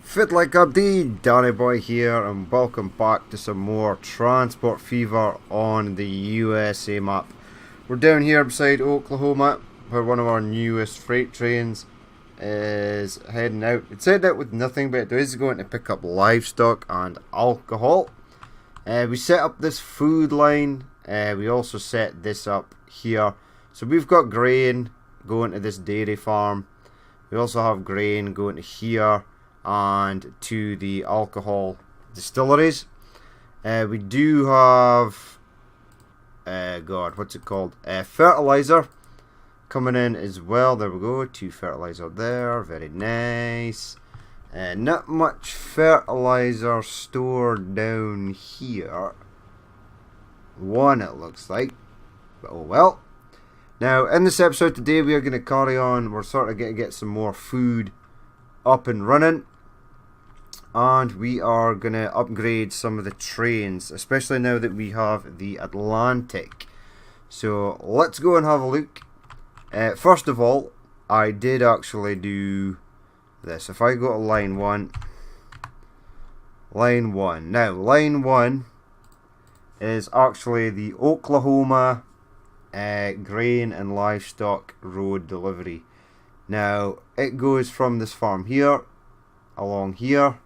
Fit like a D, Danny Boy here, and welcome back to some more Transport Fever on the USA map. We're down here beside Oklahoma, where one of our newest freight trains is heading out. It's heading out with nothing, but it is going to pick up livestock and alcohol. We set up this food line. We also set this up here. So we've got grain going to this dairy farm. We also have grain going to here and to the alcohol distilleries. We do have what's it called? Fertilizer coming in as well. There we go, 2 fertilizer there, very nice. Not much fertilizer stored down here. 1 it looks like, but oh well. Now in this episode today we are going to carry on. We're sort of going to get some more food up and running. And we are going to upgrade some of the trains, especially now that we have the Atlantic. So let's go and have a look. First of all, I did actually do this. If I go to line 1. Now, line 1 is actually the Oklahoma grain and livestock road delivery. Now, it goes from this farm here, along here.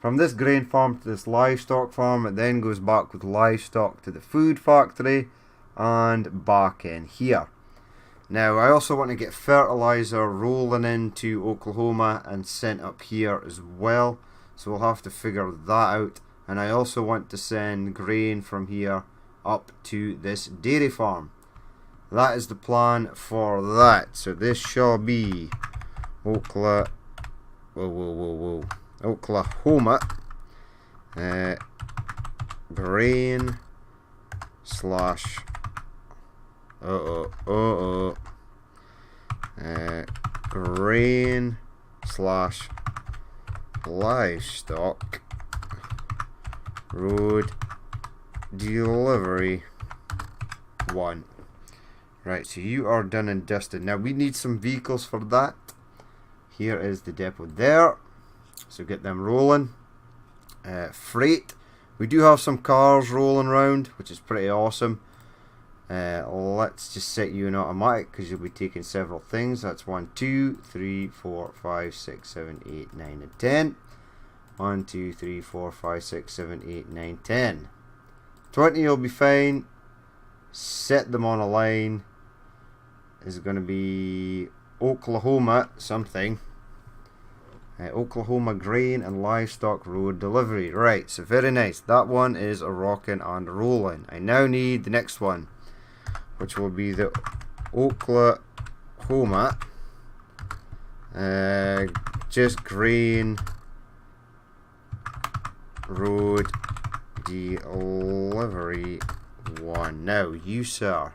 From this grain farm to this livestock farm, it then goes back with livestock to the food factory and back in here. Now I also want to get fertilizer rolling into Oklahoma and sent up here as well, so we'll have to figure that out. And I also want to send grain from here up to this dairy farm. That is the plan for that. So this shall be Oklahoma grain slash grain slash livestock road delivery 1. Right, so you are done and dusted. Now we need some vehicles for that. Here is the depot there. So get them rolling. Freight. We do have some cars rolling around, which is pretty awesome. Let's just set you in automatic because you'll be taking several things. That's 1, 2, 3, 4, 5, 6, 7, 8, 9, and 10. 1, 2, 3, 4, 5, 6, 7, 8, 9, 10. 20 will be fine. Set them on a line. Is going to be Oklahoma something. Oklahoma grain and livestock road delivery. Right, so very nice. That one is a rocking and rolling. I now need the next one, which will be the Oklahoma just grain road delivery 1. Now you, sir,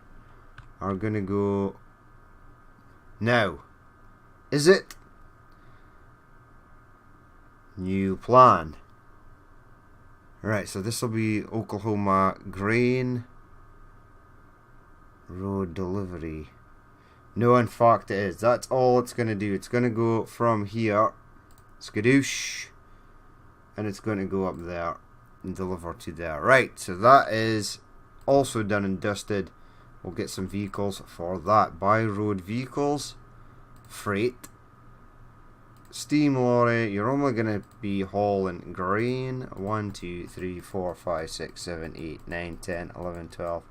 are gonna go now. Is it? New plan. Right, so this will be Oklahoma grain road delivery. No, in fact it is. That's all it's going to do. It's going to go from here, skadoosh, and it's going to go up there and deliver to there. Right, so that is also done and dusted. We'll get some vehicles for that. By road vehicles, freight, steam lorry. You're only going to be hauling grain. 1, 2, 3, 4, 5, 6, 7, 8, 9, 10, 11, 12,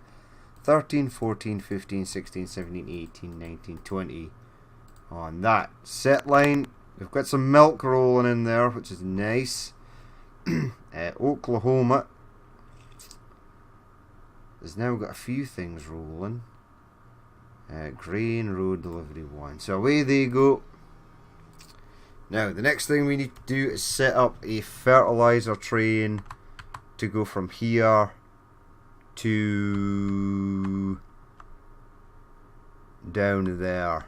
13, 14, 15, 16, 17, 18, 19, 20 on that set line. We've got some milk rolling in there, which is nice. Oklahoma has now got a few things rolling. Grain road delivery 1. So away they go. Now the next thing we need to do is set up a fertilizer train to go from here to down there,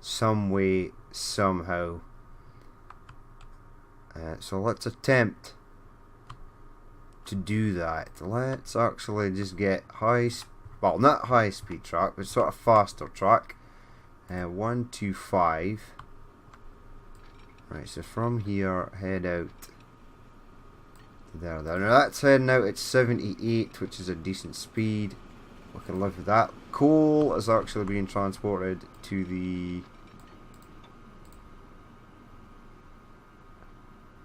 some way, somehow. So let's attempt to do that. Let's actually just get well, not high speed track, but sort of faster track. 1, 2, 5. Right, so from here, head out to there. Now that's heading out at 78, which is a decent speed. We can live with that. Coal is actually being transported to the...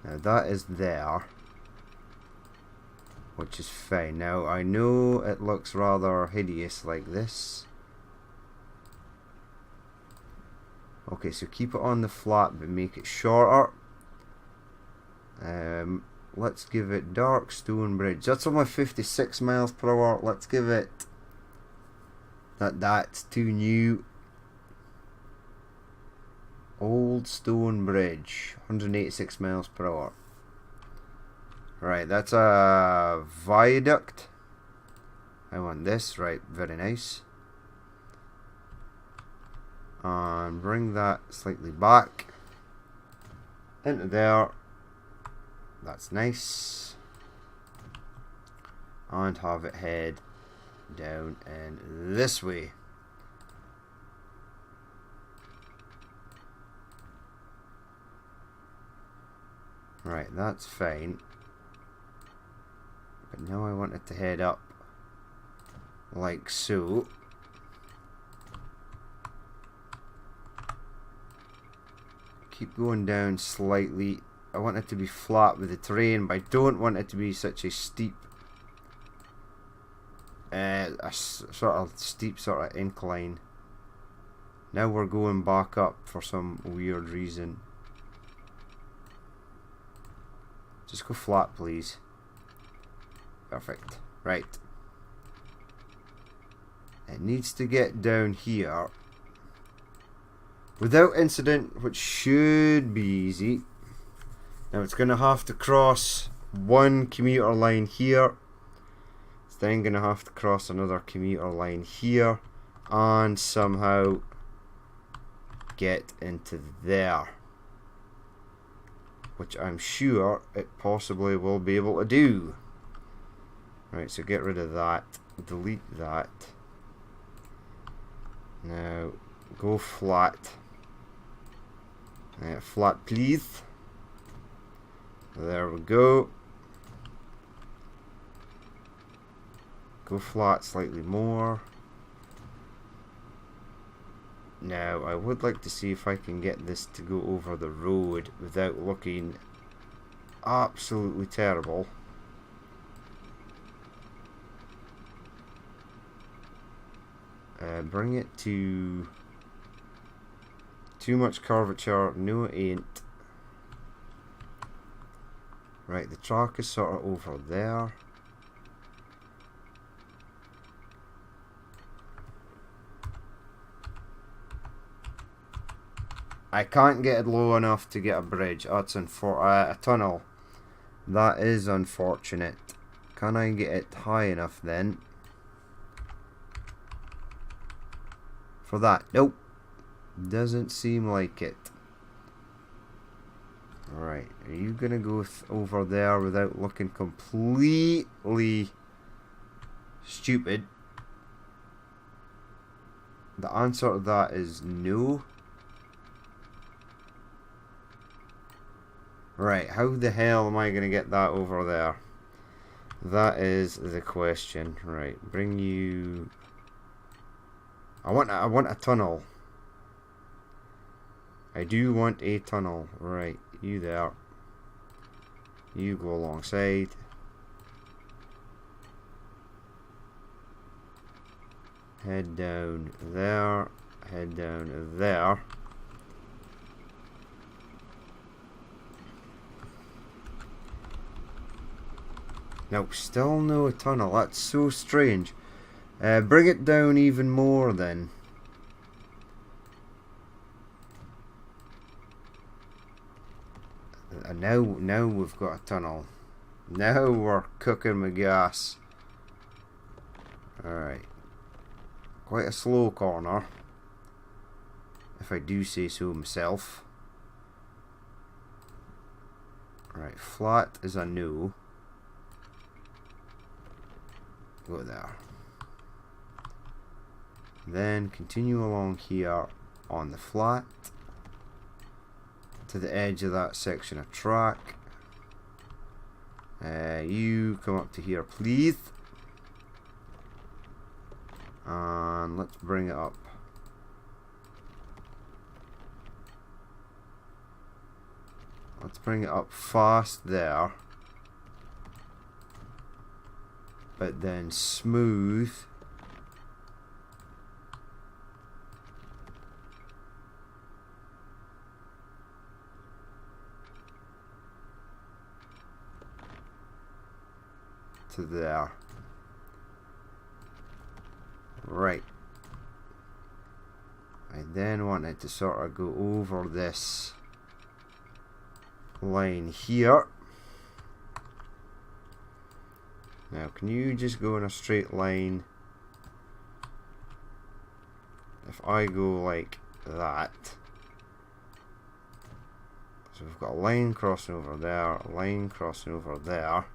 Now that is there, which is fine. Now I know it looks rather hideous like this. Okay, so keep it on the flat but make it shorter. Let's give it Dark Stone Bridge. That's only 56 miles per hour. Let's give it... That's too new. Old Stone Bridge, 186 miles per hour. Right, that's a viaduct. I want this, right, very nice. And bring that slightly back into there. That's nice. And have it head down and this way. Right, that's fine. But now I want it to head up like so. Keep going down slightly. I want it to be flat with the terrain, but I don't want it to be such a steep sort of incline. Now we're going back up for some weird reason. Just go flat, please. Perfect. Right. It needs to get down here without incident, which should be easy. Now it's going to have to cross one commuter line here. It's then going to have to cross another commuter line here and somehow get into there, which I'm sure it possibly will be able to do. Right, so get rid of that, delete that. Now go flat. Flat, please. There we go. Go flat slightly more. Now I would like to see if I can get this to go over the road without looking absolutely terrible. Bring it to too much curvature. No, it ain't. Right, the track is sort of over there. I can't get it low enough to get a bridge. Oh, it's a tunnel. That is unfortunate. Can I get it high enough then? For that? Nope. Doesn't seem like it. Alright, are you gonna go over there without looking completely stupid? The answer to that is no. Right, how the hell am I gonna get that over there? That is the question. Right, bring you... I want a tunnel. I do want a tunnel. Right, you there. You go alongside. Head down there. Head down there. Nope, still no tunnel. That's so strange. Bring it down even more then. And now we've got a tunnel. Now we're cooking with gas. Alright. Quite a slow corner, if I do say so myself. Right, flat is a no. Go there. Then continue along here on the flat. to the edge of that section of track. You come up to here, please. And let's bring it up. Let's bring it up fast there. But then smooth. To there. Right. I then want it to sort of go over this line here. Now, can you just go in a straight line? If I go like that. So we've got a line crossing over there, a line crossing over there.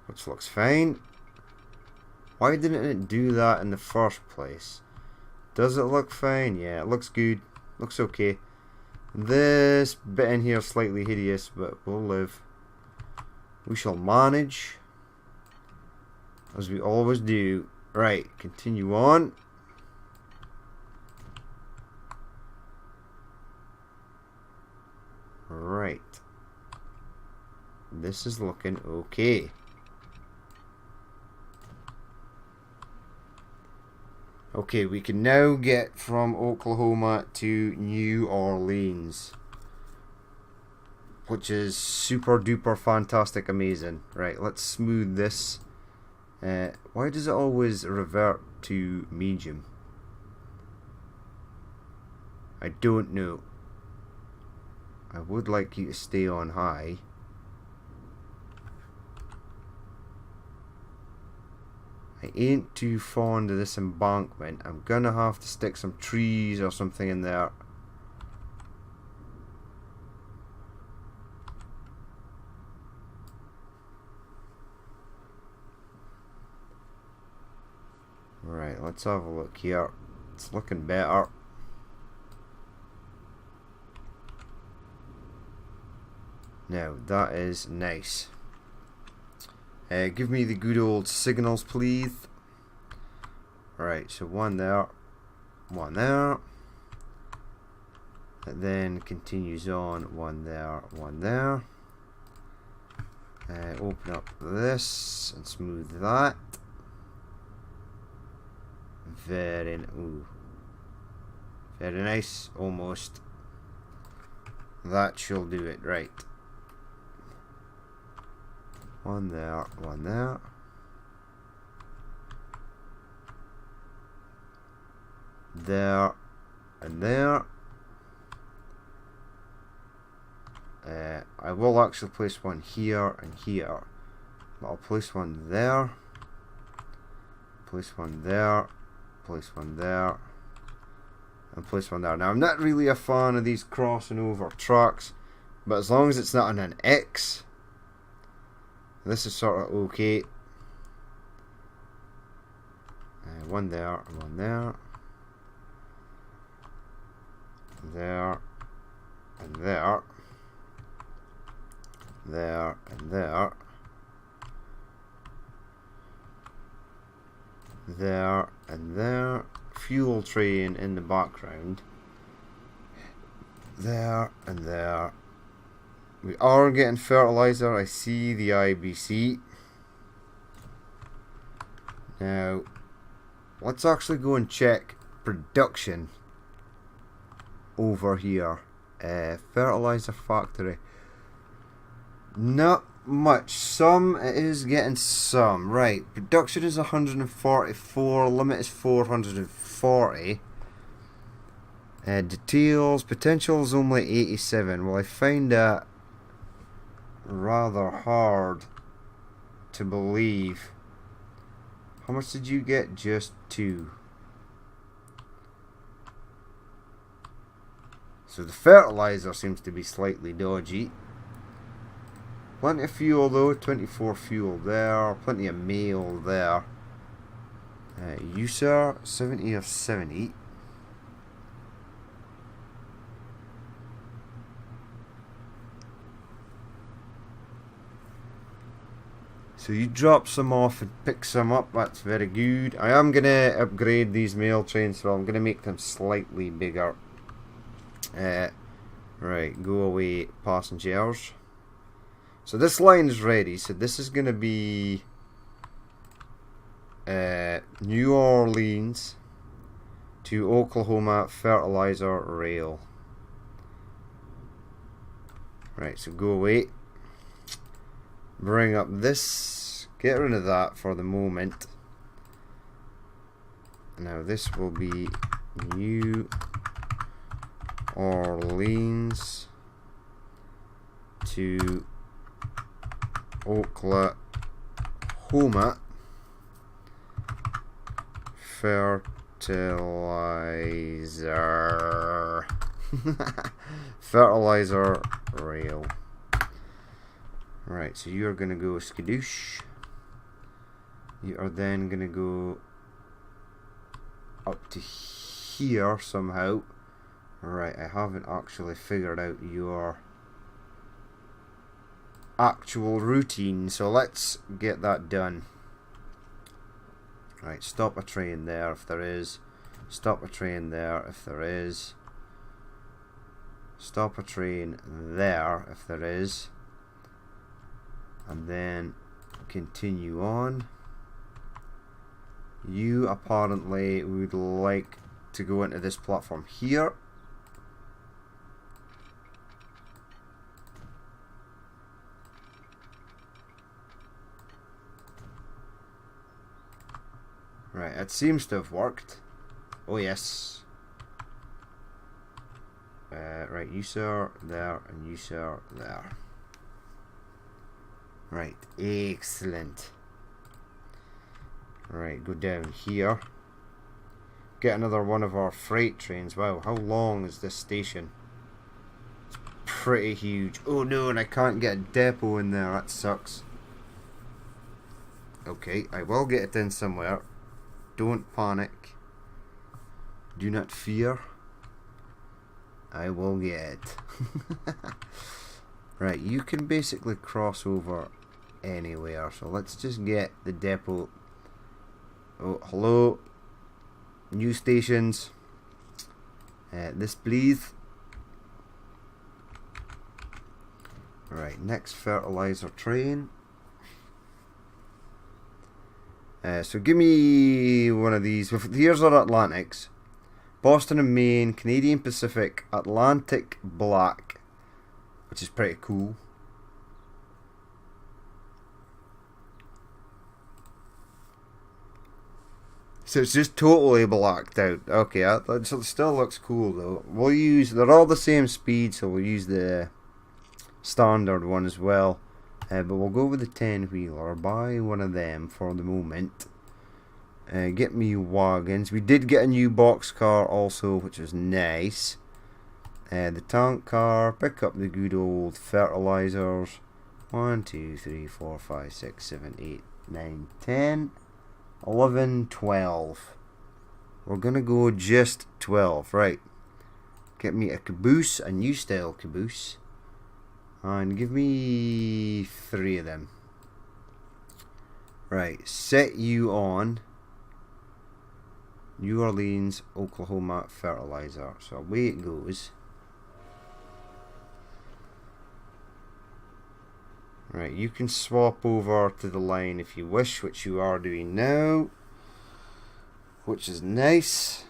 Which looks fine. Why didn't it do that in the first place? Does it look fine? Yeah, it looks good. Looks okay. This bit in here is slightly hideous, but we'll live. We shall manage. As we always do. Right, continue on. Right. This is looking okay. Okay, we can now get from Oklahoma to New Orleans, which is super duper fantastic amazing. Right, let's smooth this. Why does it always revert to medium? I don't know. I would like you to stay on high. I ain't too fond of this embankment. I'm gonna have to stick some trees or something in there. Right, let's have a look here. It's looking better. Now, that is nice. Give me the good old signals, please. Right, so one there, one there. It then continues on, one there, one there. Open up this and smooth that. Very nice, almost. That shall do it, right. One there, one there. There and there. I will actually place one here and here. But I'll place one there. Place one there. Place one there. And place one there. Now, I'm not really a fan of these crossing over tracks, but as long as it's not on an X, this is sort of okay. One there, one there. There, and there. There, and there. There, and there. Fuel train in the background. There, and there. We are getting fertilizer. I see the IBC. Now, let's actually go and check production over here. Fertilizer factory. Not much. Some, it is getting some. Right, production is 144. Limit is 440. Details, potential is only 87. Well, I find that rather hard to believe. How much did you get? Just 2. So the fertilizer seems to be slightly dodgy. Plenty of fuel though, 24 fuel there, plenty of mail there. User, 70 of 70. So you drop some off and pick some up. That's very good. I am going to upgrade these mail trains, so I'm going to make them slightly bigger. Right, go away, passengers. So this line is ready. So this is going to be New Orleans to Oklahoma fertilizer rail. Right, so go away. Bring up this. Get rid of that for the moment. Now this will be New Orleans to Oklahoma fertilizer fertilizer rail. Right, so you're gonna go skadoosh. You are then gonna go up to here somehow. Right, I haven't actually figured out your actual routine, so let's get that done. Right, stop a train there if there is. Stop a train there if there is. Stop a train there if there is. And then continue on. You apparently would like to go into this platform here. Right, it seems to have worked. Oh yes. Right, you sir there and you sir there. Right, excellent. Right, go down here. Get another one of our freight trains. Wow, how long is this station? It's pretty huge. Oh no, and I can't get a depot in there. That sucks. Okay, I will get it in somewhere. Don't panic. Do not fear. I will get it. Right, you can basically cross over anywhere. So let's just get the depot. Oh, hello. New stations. This please. Right, next fertilizer train. So give me one of these. Here's our Atlantics. Boston and Maine, Canadian Pacific, Atlantic Black, which is pretty cool. So it's just totally blacked out. Okay, it still looks cool though. We'll use, they're all the same speed, so we'll use the standard one as well. But we'll go with the 10-wheeler, buy one of them for the moment. Get me wagons. We did get a new box car also, which was nice. The tank car, pick up the good old fertilizers. 1, 2, 3, 4, 5, 6, 7, 8, 9, 10, 11, 12. We're gonna go just 12, right. Get me a caboose, a new style caboose. And give me 3 of them. Right, set you on New Orleans, Oklahoma fertilizer. So away it goes. Right, you can swap over to the line if you wish, which you are doing now, which is nice.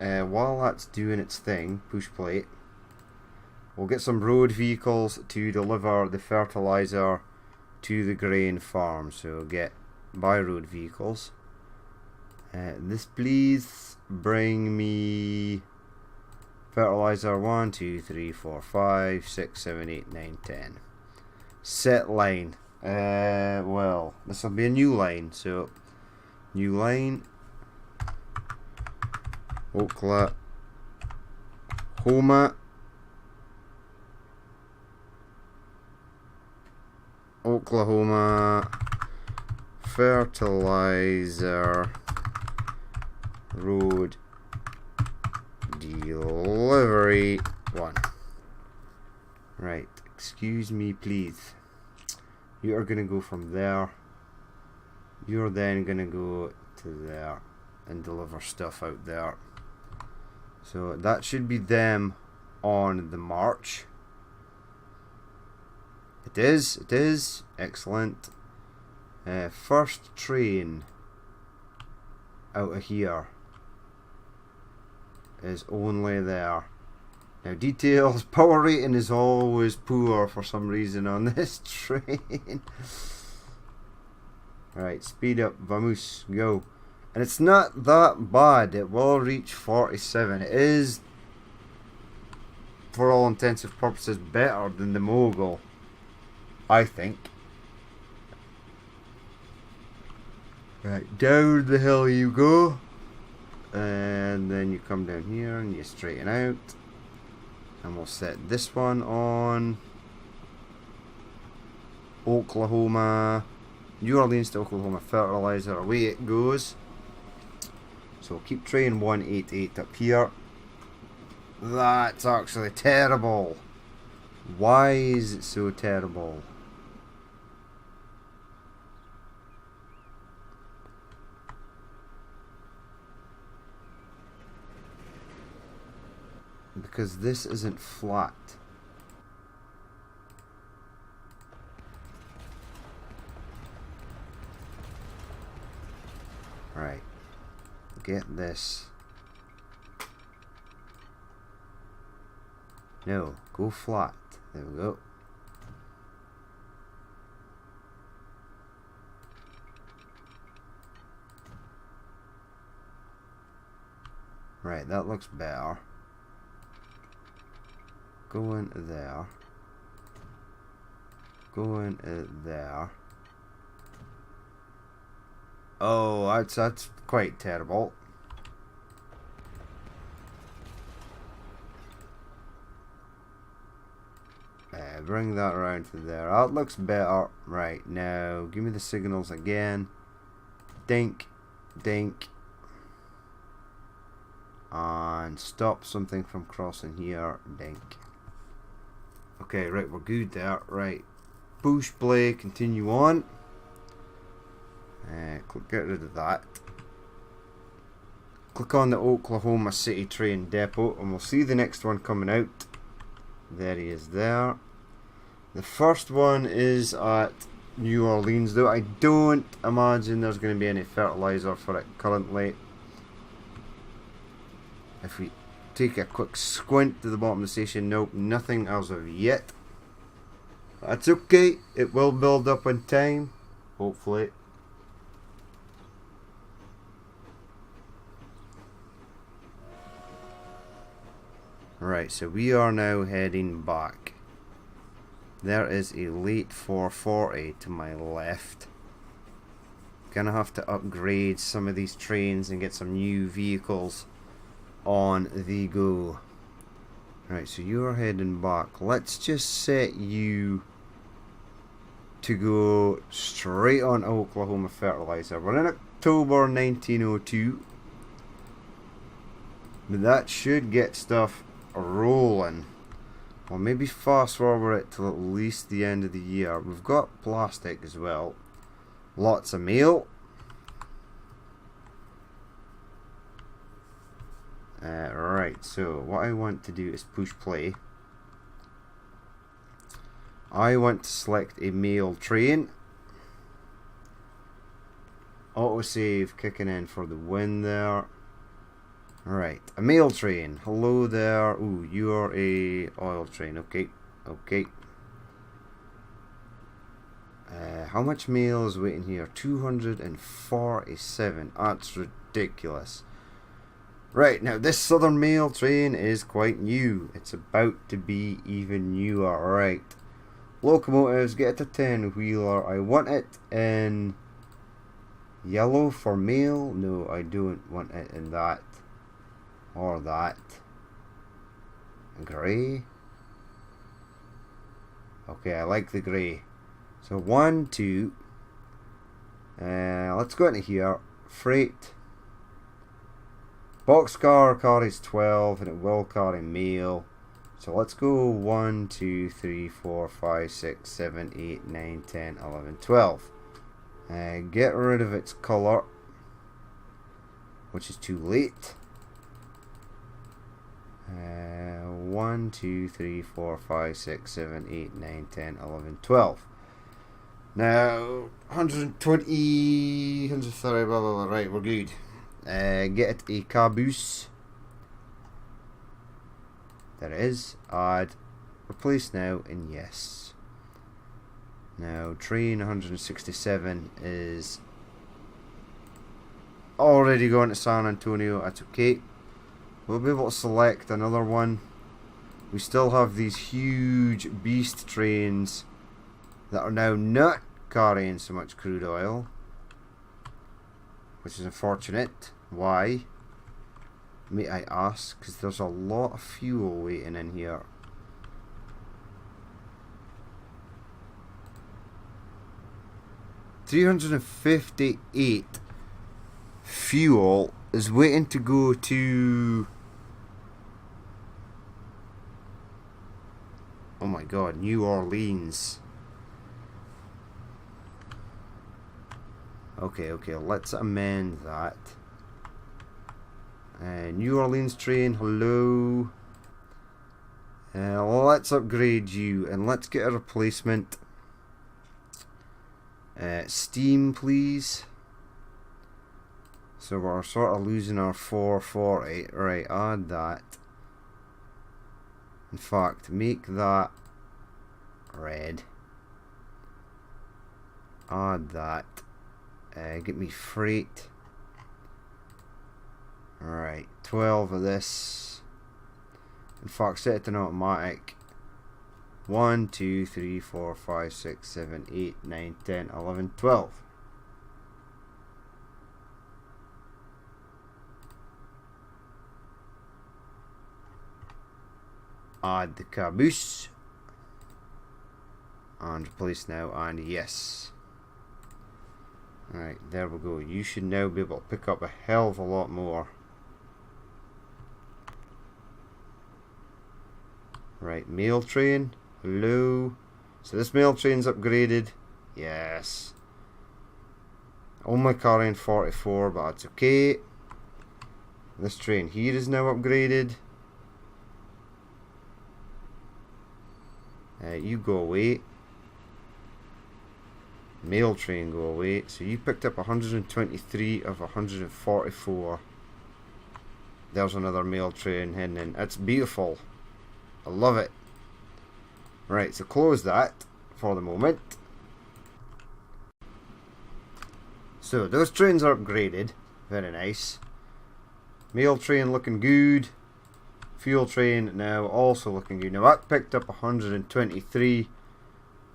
While that's doing its thing, push plate, we'll get some road vehicles to deliver the fertilizer to the grain farm. So get by road vehicles. This please bring me fertilizer 1, 2, 3, 4, 5, 6, 7, 8, 9, 10. Set line. Well, this will be a new line. So new line. Oklahoma fertilizer road delivery 1. Right, excuse me please. You are gonna go from there. You're then gonna go to there and deliver stuff out there. So that should be them on the march. It is. Excellent. First train out of here is only there. Now details, power rating is always poor for some reason on this train. Right, speed up, vamos, go. And it's not that bad, it will reach 47. It is, for all intents and purposes, better than the Mogul, I think. Right, down the hill you go. And then you come down here and you straighten out. And we'll set this one on Oklahoma, New Orleans to Oklahoma fertilizer, away it goes. So keep train 188 up here. That's actually terrible. Why is it so terrible? Because this isn't flat. Right. Get this. No, go flat. There we go. Right, that looks better. Go in there. Go in there. Oh, that's quite terrible. Bring that around to there. That looks better. Right, now give me the signals again. Dink, dink. And stop something from crossing here. Dink. Okay, right, we're good there. Right. Push play, continue on. Get rid of that. Click on the Oklahoma City train depot and we'll see the next one coming out. There he is there. The first one is at New Orleans, though I don't imagine there's going to be any fertilizer for it currently. If we take a quick squint to the bottom of the station, nope, nothing as of yet. That's okay, it will build up in time, hopefully. Right, so we are now heading back. There is a late 440 to my left. Gonna have to upgrade some of these trains and get some new vehicles on the go. Right, so you're heading back. Let's just set you to go straight on Oklahoma fertilizer. We're in October 1902. But that should get stuff rolling. Or maybe fast forward it till at least the end of the year. We've got plastic as well. Lots of mail. Right, so what I want to do is push play. I want to select a mail train. Autosave kicking in for the win there. Right, a mail train. Hello there. Ooh, you're a oil train. Okay, okay. How much mail is waiting here? 247. That's ridiculous. Right, now this Southern Mail train is quite new. It's about to be even newer. Right. Locomotives, get a 10-wheeler. I want it in yellow for mail. No, I don't want it in that. Or that. Grey. Okay, I like the grey. So 1, 2. Let's go into here. Freight. Boxcar carries 12 and it will carry mail. So let's go 1, 2, 3, 4, 5, 6, 7, 8, 9, 10, 11, 12. Get rid of its colour, which is too late. 1, 2, 3, 4, 5, 6, 7, 8, 9, 10, 11, 12. Now, 120, 130, blah, blah, blah. Right, we're good. Get it a caboose. There it is. Add, replace now, and yes. Now, train 167 is already going to San Antonio. That's okay. We'll be able to select another one. We still have these huge beast trains that are now not carrying so much crude oil, which is unfortunate. Why? May I ask? Because there's a lot of fuel waiting in here. $358 fuel is waiting to go to, oh my god, New Orleans. Okay, let's amend that. New Orleans train, hello. Let's upgrade you and let's get a replacement. Steam, please. So we're sort of losing our 440. Right, add that. In fact, make that red. Add that. Get me freight. Alright, 12 of this. In fact, set it to automatic. 1, 2, 3, 4, 5, 6, 7, 8, 9, 10, 11, 12. Add the caboose. And replace now, and yes. Alright, there we go. You should now be able to pick up a hell of a lot more. Right, mail train. Hello. So this mail train's upgraded. Yes. Only carrying 44, but that's okay. This train here is now upgraded. You go away. Mail train go away. So you picked up 123 of 144. There's another mail train heading in. It's beautiful. I love it. Right, so close that for the moment. So those trains are upgraded. Very nice. Mail train looking good. Fuel train now also looking good. Now that picked up 123.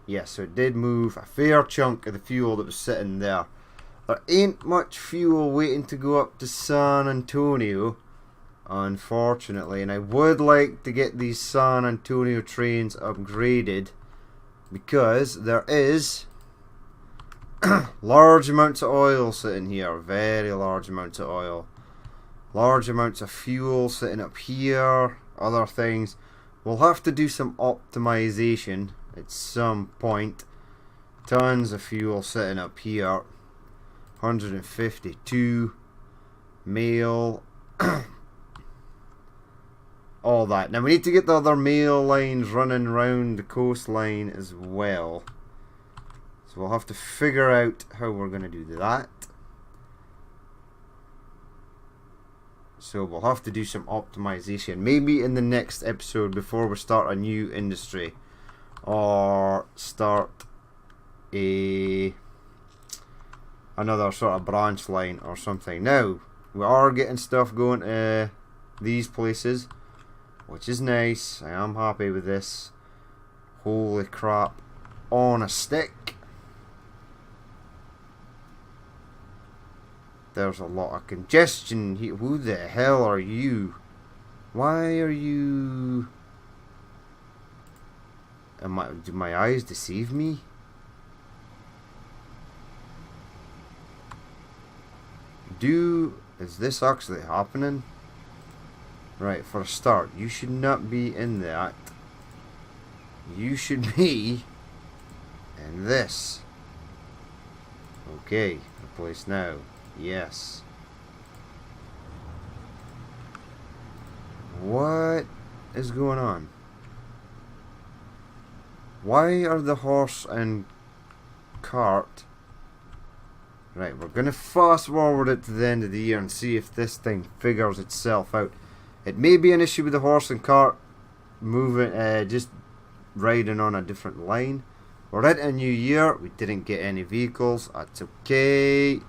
Yes, so it did move a fair chunk of the fuel that was sitting there. There ain't much fuel waiting to go up to San Antonio, unfortunately, and I would like to get these San Antonio trains upgraded because there is large amounts of oil sitting here, very large amounts of oil, large amounts of fuel sitting up here, other things. We'll have to do some optimization at some point. Tons of fuel sitting up here, 152 mail. All that. Now we need to get the other mail lines running around the coastline as well. So we'll have to figure out how we're going to do that. So we'll have to do some optimization. Maybe in the next episode before we start a new industry. Or start another sort of branch line or something. Now, we are getting stuff going to these places, which is nice. I am happy with this. Holy crap. On a stick. There's a lot of congestion here. Who the hell are you? Why are you... do my eyes deceive me? Is this actually happening? Right, for a start, you should not be in that. You should be in this. Okay, replace now. Yes. What is going on? Why are the horse and cart... Right, we're going to fast forward it to the end of the year and see if this thing figures itself out. It may be an issue with the horse and cart moving, just riding on a different line. We're at a new year. We didn't get any vehicles. That's okay.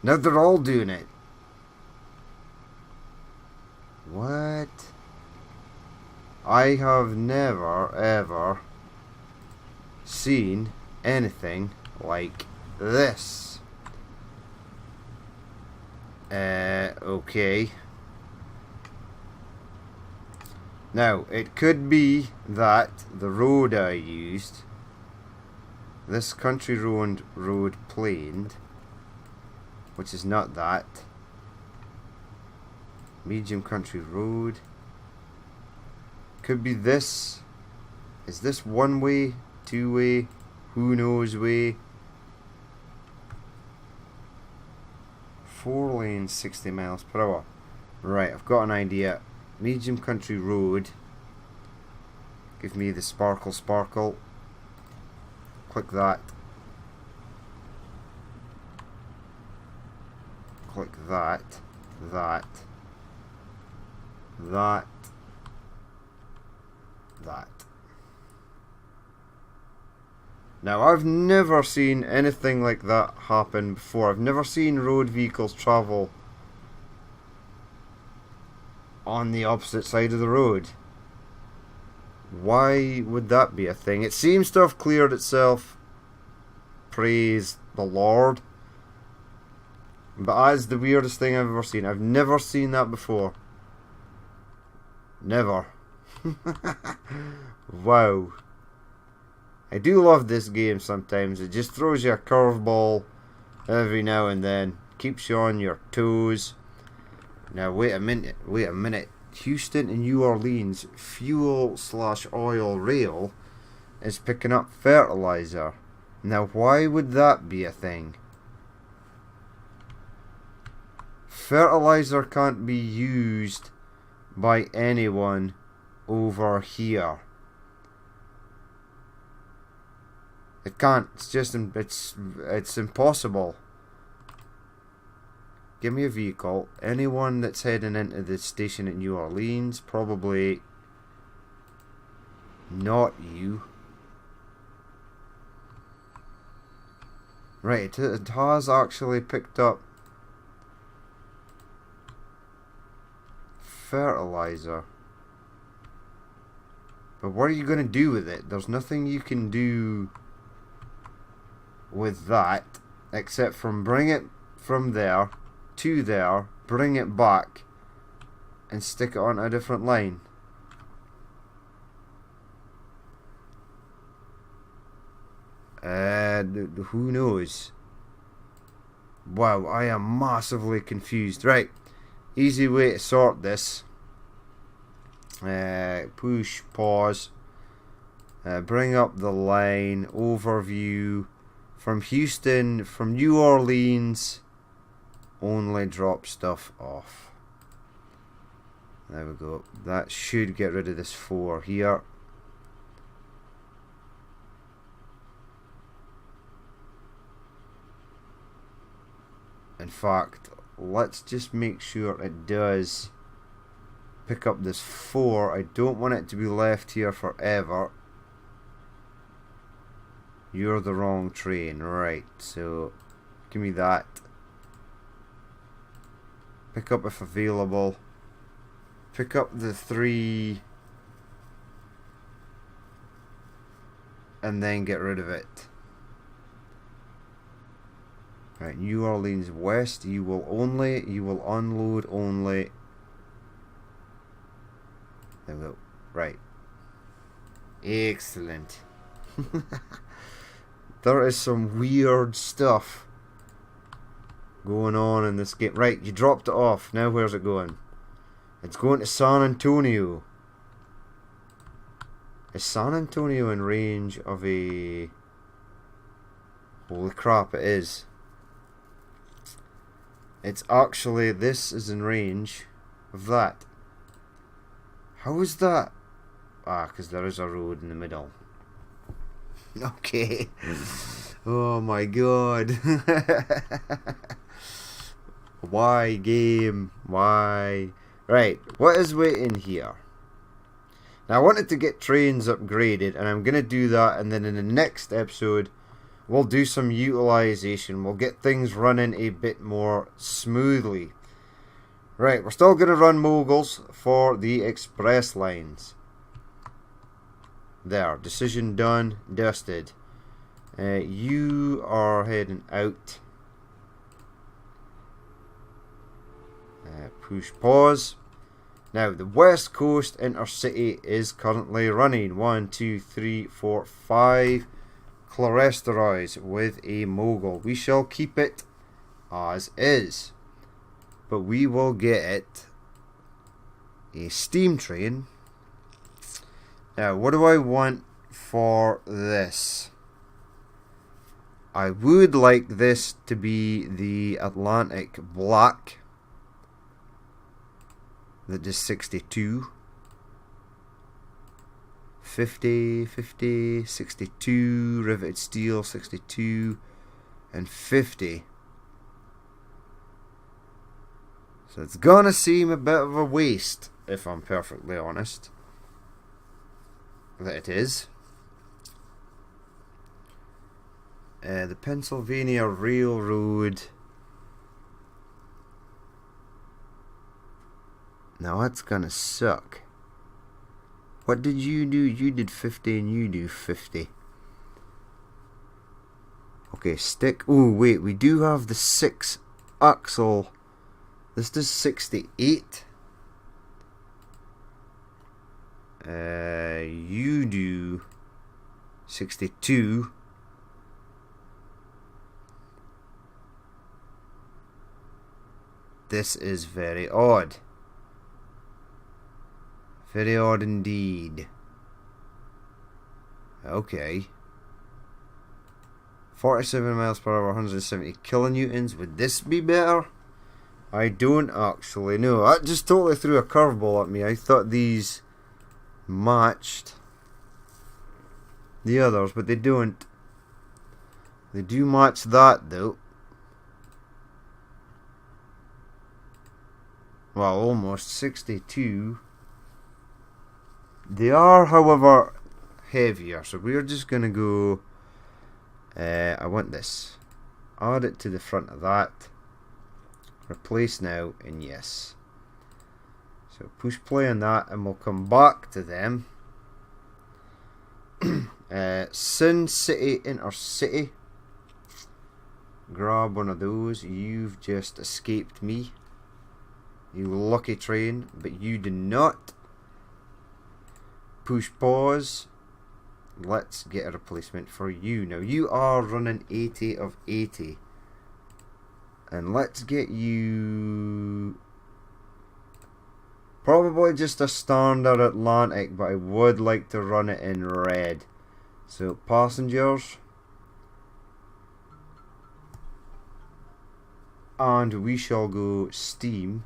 Now they're all doing it. What? I have never ever seen anything like this. Okay. Now, it could be that the road I used, this country road planed, which is not that. Medium country road. Could be this. Is this one way, two way, who knows way? 4 lanes, 60 miles per hour. Right, I've got an idea. Medium country road. Give me the sparkle. Click that. Click that. That. Now, I've never seen anything like that happen before. I've never seen road vehicles travel on the opposite side of the road. Why would that be a thing? It seems to have cleared itself. Praise the Lord. But that's the weirdest thing I've ever seen. I've never seen that before. Never. Wow. I do love this game sometimes. It just throws you a curveball every now and then. Keeps you on your toes. Now wait a minute. Houston and New Orleans fuel/oil rail is picking up fertilizer. Now why would that be a thing? Fertilizer can't be used by anyone over here. It can't. It's just it's impossible. Give me a vehicle. Anyone that's heading into the station at New Orleans, probably not you. Right, it has actually picked up fertilizer. But what are you going to do with it? There's nothing you can do with that except from bring it from there to there, bring it back and stick it on a different line. Who knows? Wow, I am massively confused. Right, easy way to sort this. Push, pause, bring up the line, overview. From Houston, from New Orleans, only drop stuff off. There we go. That should get rid of this 4 here. In fact, let's just make sure it does pick up this 4. I don't want it to be left here forever. You're the wrong train, right, so give me that. Pick up if available. Pick up the 3 and then get rid of it. Right, New Orleans West, you will unload only. There we go. Right. Excellent. There is some weird stuff going on in this game. Right, you dropped it off. Now where's it going? It's going to San Antonio. Is San Antonio in range of a... Holy crap, it is. It's actually... This is in range of that. How is that? Ah, because there is a road in the middle. Okay. Oh my god. Why, game? Why? Right, what is waiting here? Now I wanted to get trains upgraded, and I'm going to do that, and then in the next episode we'll do some utilization. We'll get things running a bit more smoothly. Right, we're still going to run moguls for the express lines. There, decision done, dusted. You are heading out. Push pause. Now, the West Coast Intercity is currently running 1, 2, 3, 4, 5 clerestories with a mogul. We shall keep it as is, but we will get a steam train. Now, what do I want for this? I would like this to be the Atlantic Black. That is 62. 50, 50, 62, riveted steel, 62, and 50. So it's gonna seem a bit of a waste, if I'm perfectly honest. That it is. The Pennsylvania Railroad. Now that's gonna suck. What did you do? You did 50 and you do 50. Okay, stick. Oh wait, we do have the 6 axle. This does 68. You do 62. This is very odd. Very odd indeed. Okay. 47 miles per hour, 170 kilonewtons. Would this be better? I don't actually know. That just totally threw a curveball at me. I thought these matched the others, but they don't. They do match that though. Well, almost 62. They are, however, heavier, so we're just going to go, I want this. Add it to the front of that. Replace now, and yes. So push play on that, and we'll come back to them. Sin City Intercity. Grab one of those. You've just escaped me. You lucky train, but you do not. Push pause. Let's get a replacement for you. Now you are running 80 of 80. And let's get you probably just a standard Atlantic, but I would like to run it in red. So passengers. And we shall go steam.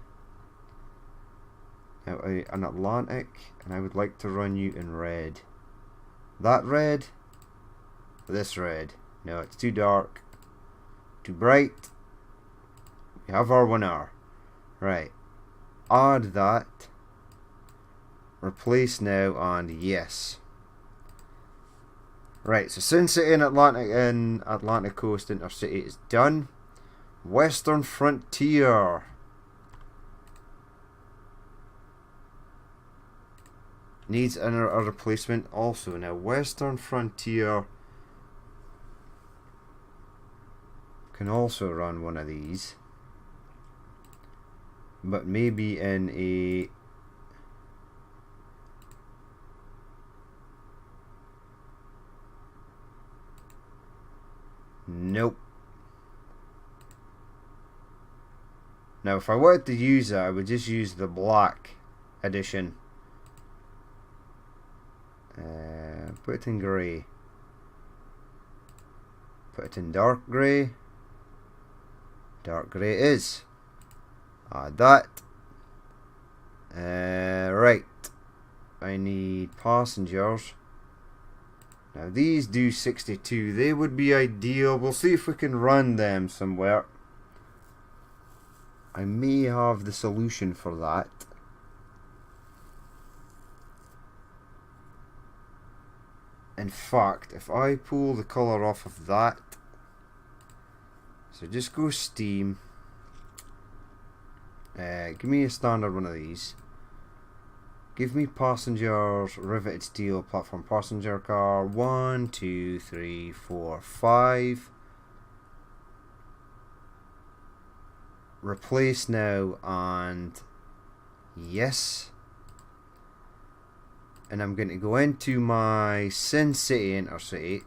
Now an Atlantic, and I would like to run you in red. That red? This red. No, it's too dark. Too bright. We have our winner. Right. Add that. Replace now, and yes. Right, so Sin City and Atlantic Coast Intercity is done. Western Frontier. Needs a replacement also. Now Western Frontier can also run one of these, but maybe in a nope. Now if I wanted to use that, I would just use the black edition. Put it in grey. Put it in dark grey. Dark grey it is. Add that. Right. I need passengers. Now these do 62. They would be ideal. We'll see if we can run them somewhere. I may have the solution for that. In fact, if I pull the colour off of that, so just go Steam, give me a standard one of these, give me passengers, riveted steel, platform passenger car, 1, 2, 3, 4, 5, replace now and yes. And I'm going to go into my Sin City Intercity.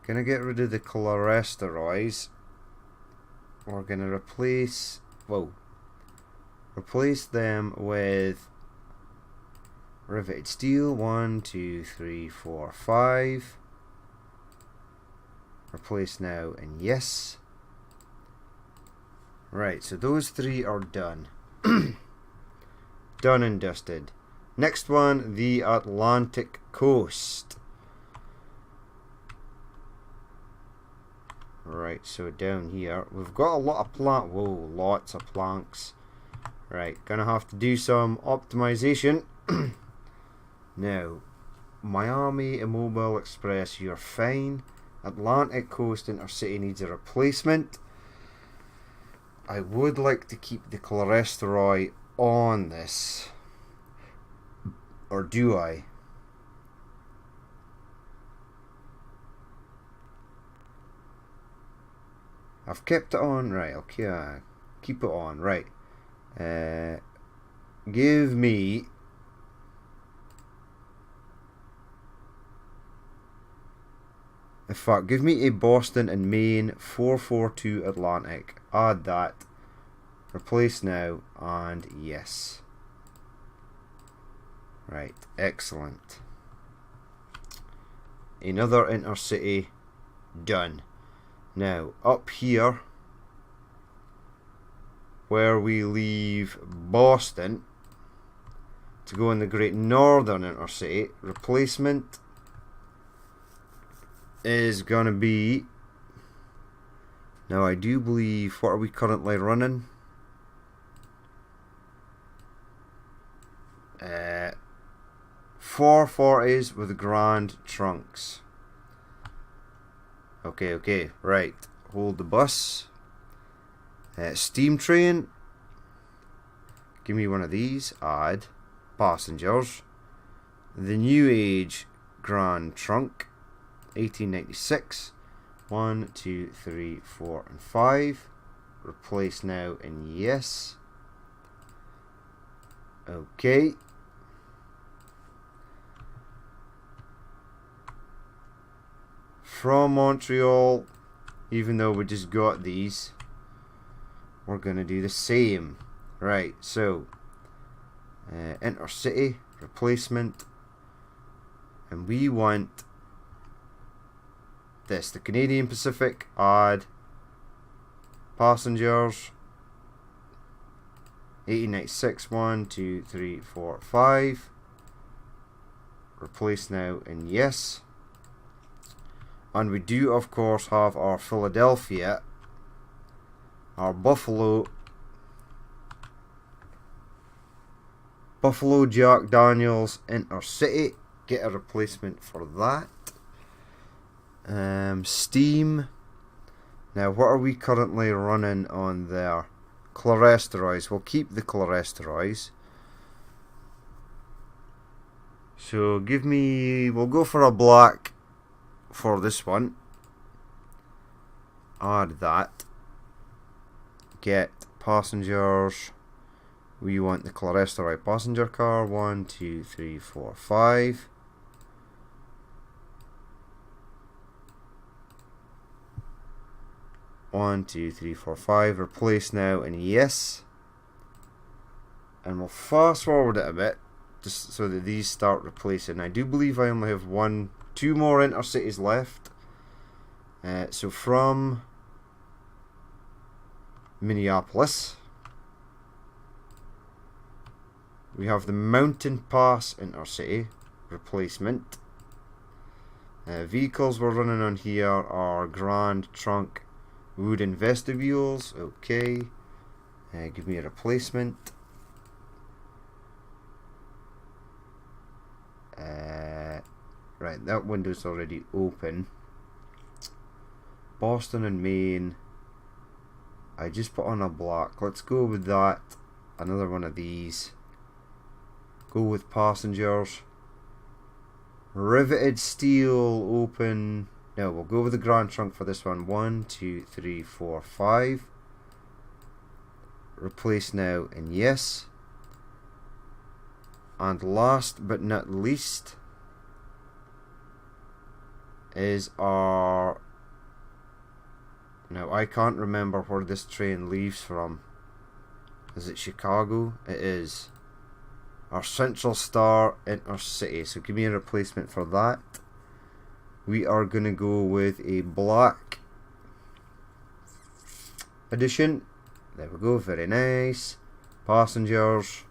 Going to get rid of the cholesterols. We're going to replace them with riveted steel. 1, 2, 3, 4, 5. Replace now and yes. Right, so those 3 are done. Done and dusted. Next one, the Atlantic coast. Right, so down here, we've got a lot of lots of planks. Right, gonna have to do some optimization. Now, Miami Immobile Express, you're fine. Atlantic coast Intercity needs a replacement. I would like to keep the cholesterol on this. Or do I? I've kept it on, right, okay, keep it on, right. Give me in fact, give me a Boston and Maine 442 Atlantic. Add that. Replace now and yes. Right, excellent. Another Intercity done. Now, up here, where we leave Boston to go in the Great Northern Intercity, replacement is going to be, now I do believe, what are we currently running? 440s with grand trunks. Okay, right. Hold the bus. Steam train. Give me one of these. Add passengers. The New Age grand trunk. 1896. 1, 2, 3, 4, and 5. Replace now and yes. Okay. From Montreal, even though we just got these, we're going to do the same. Right, so Intercity replacement, and we want this, the Canadian Pacific. Add passengers. 1896, 1, 2, 3, 4, 5. Replace now and yes. And we do, of course, have our Philadelphia, our Buffalo Jack Daniels Intercity. Get a replacement for that. Steam. Now, what are we currently running on there? Cholesterols. We'll keep the cholesterols. So give me, we'll go for a black for this one. Add that. Get passengers. We want the cholesterol passenger car. 1, 2, 3, 4, 5. One, 2, 3, 4, 5. Replace now and yes. And we'll fast forward it a bit, just so that these start replacing. I do believe I only have two more intercities left. So from Minneapolis, we have the Mountain Pass intercity replacement. Vehicles we're running on here are Grand Trunk wooden vestibules. Okay. Give me a replacement. Right, that window's already open. Boston and Maine. I just put on a black. Let's go with that. Another one of these. Go with passengers. Riveted steel open. No, we'll go with the Grand Trunk for this one. 1, 2, 3, 4, 5. Replace now and yes. And last but not least is our... Now I can't remember where this train leaves from. Is it Chicago? It is. Our Central Star Intercity. So give me a replacement for that. We are going to go with a black edition. There we go, very nice. Passengers.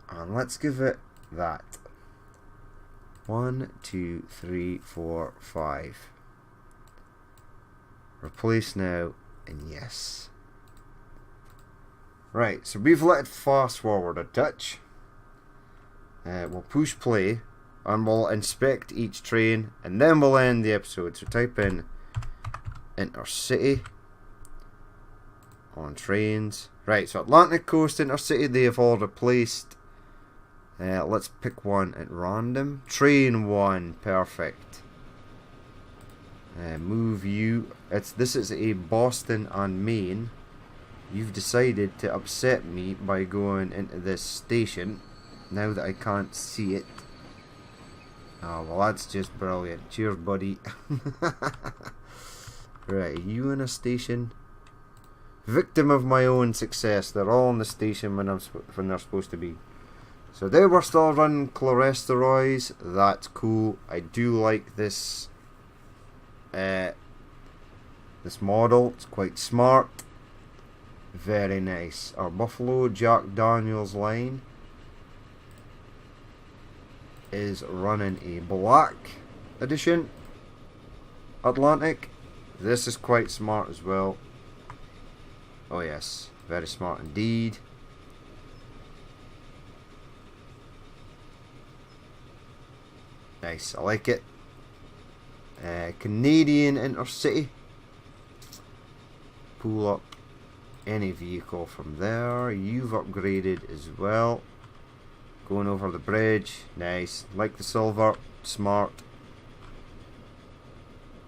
And let's give it that. 1, 2, 3, 4, 5. Replace now and yes. Right, so we've let it fast forward a touch. We'll push play and we'll inspect each train and then we'll end the episode. So type in Intercity on trains. Right, so Atlantic Coast Intercity, they have all replaced. Let's pick one at random. Train 1, perfect. Move you. This is a Boston and Maine. You've decided to upset me by going into this station now that I can't see it. Oh, well, that's just brilliant. Cheers, buddy. Right, you in a station? Victim of my own success. They're all in the station when they're supposed to be. So they were still running Cholesteroids. That's cool. I do like this this model. It's quite smart. Very nice. Our Buffalo Jack Daniels line is running a black edition Atlantic. This is quite smart as well. Oh yes, very smart indeed. Nice, I like it. Canadian Intercity. Pull up any vehicle from there. You've upgraded as well. Going over the bridge. Nice. Like the silver. Smart.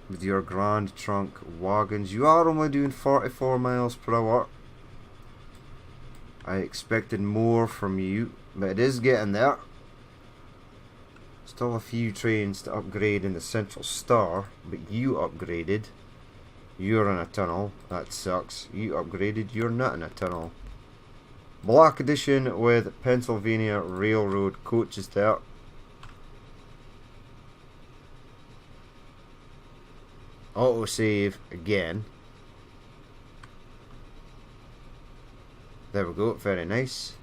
With your Grand Trunk wagons. You are only doing 44 miles per hour. I expected more from you, but it is getting there. Still a few trains to upgrade in the Central Star, but you upgraded. You're in a tunnel. That sucks. You upgraded. You're not in a tunnel. Black edition with Pennsylvania Railroad coaches there. Autosave again. There we go. Very nice.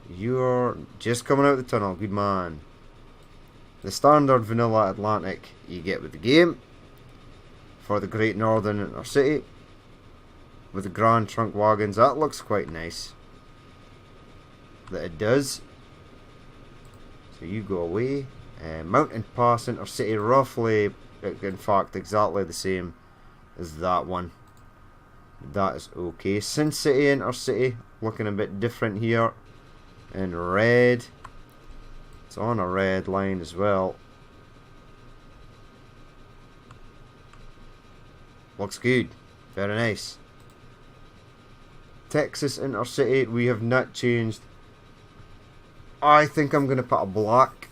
You're just coming out of the tunnel. Good man. The standard vanilla Atlantic you get with the game. For the Great Northern Intercity. With the Grand Trunk wagons. That looks quite nice. That it does. So you go away. Mountain Pass Intercity, roughly, in fact, exactly the same as that one. That is okay. Sin City Intercity, looking a bit different here. In red. It's on a red line as well. Looks good. Very nice. Texas Intercity, we have not changed. I think I'm going to put a black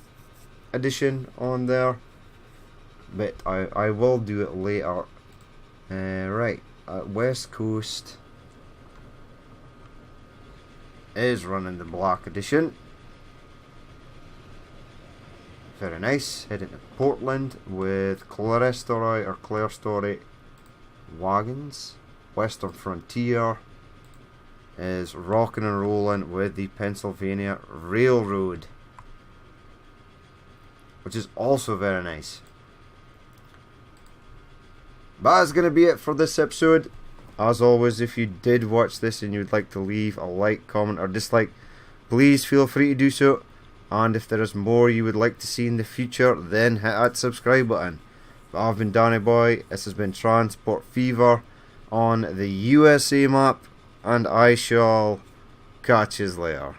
edition on there. But I will do it later. Right. West Coast. is running the Black Edition. Very nice. Heading to Portland with Clerestory wagons. Western Frontier is rocking and rolling with the Pennsylvania Railroad, which is also very nice. But that's going to be it for this episode. As always, if you did watch this and you'd like to leave a like, comment or dislike, please feel free to do so. And if there is more you would like to see in the future, then hit that subscribe button. But I've been Danny Boy, this has been Transport Fever on the USA map, and I shall catch you later.